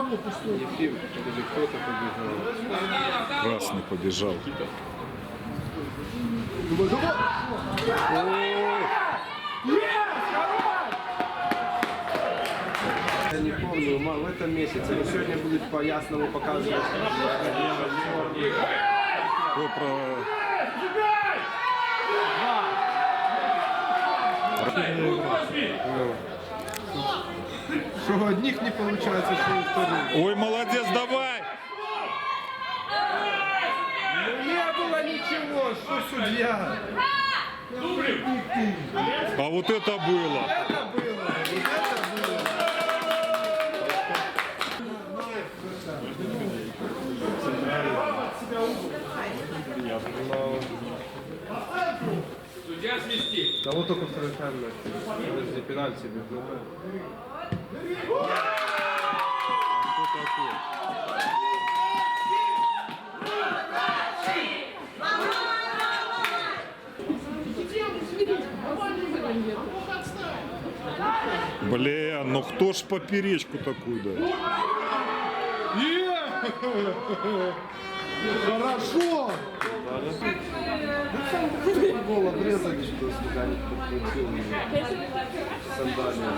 Ефим, или кто-то побежал. Красный побежал. Я не помню, в этом месяце, но сегодня будет по ясному показывать. Что одних не получается, что никто не... Ой, молодец, давай! Ну, не было ничего, что судья. А вот это было. Это было, это было. Судья смести. Того только второй тайм, подожди, пенальти бил. Кто такой? Бля, ну кто ж поперечку такую дает? Хорошо! Гол обрезали, что сюда не подкрутил меня. Сандалия.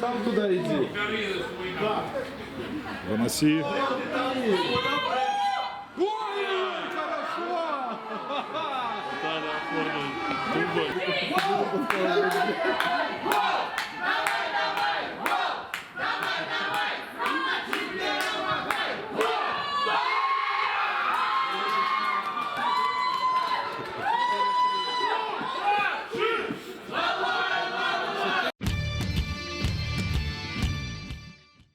Сам туда иди. Выноси. Хорошо!